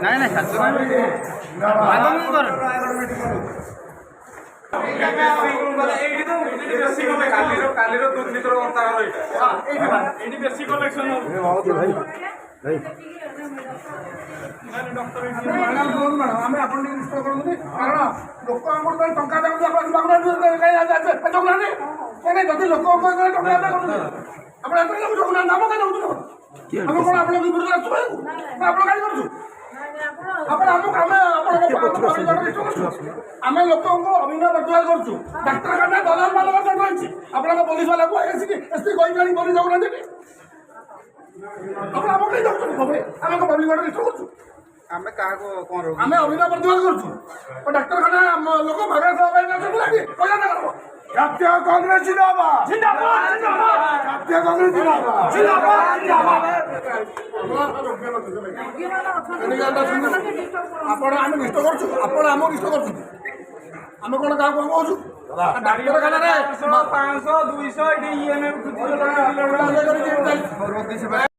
ନାଇଁ ନାଇଁ କାଲିର ଦୁର୍ନୀତିର ବେଶୀ କଲେକ୍ସନ ଆମେ ଆପଣ ଟିକେ ନିଶ୍ଚୟ କରନ୍ତୁ କାରଣ ଲୋକ ଆମର ଟଙ୍କା ଦେଉଛନ୍ତି ଯଦି ଲୋକ ଟଙ୍କା କରୁଛନ୍ତି ଆପଣ ଜଗନ୍ନାଥ ନାମ କାହିଁ ଦେଉଛନ୍ତି ଆମେ କଣ ଆପଣଙ୍କ ବିରୁଦ୍ଧରେ ଆସୁ ଆପଣ କାହିଁ କରୁଛୁ ଆମେ ଲୋକଙ୍କୁ ଅଭିନୟ ପ୍ରତିବାଦ କରୁଛୁ ଡାକ୍ତରଖାନା ଦଲାଲ ମାନଙ୍କ ସହିତ ରହିଛି ଆପଣଙ୍କ ପୋଲିସ ବାଲାକୁ ଏସପି କହିକି ପୋଲିସ ଯାଉନାହାନ୍ତି ଆପଣ ଆମ କାହିଁ ଯାଉଛନ୍ତି ଆମେ ପବ୍ଲିକ ନିଷ୍ଠ କରୁଛୁ ଆମେ କାହାକୁ କଣ ଆମେ ଅଭିନୟ ପ୍ରତିବାଦ କରୁଛୁ ଡାକ୍ତରଖାନା ଲୋକ ଭାଗା ଜାତୀୟ କଂଗ୍ରେସ ଜିନ୍ଦାବାଦ ଜାତୀୟ କଂଗ୍ରେସ ଆପଣ ଆମେ ନିଷ୍ଠ କରୁଛୁ ଆପଣ ଆମକୁ ନିଷ୍ଠ କରୁଛନ୍ତି ଆମେ କଣ କାହାକୁ କହୁଛୁ ଡାକ୍ତରଖାନାରେ 500 200 ଏଠି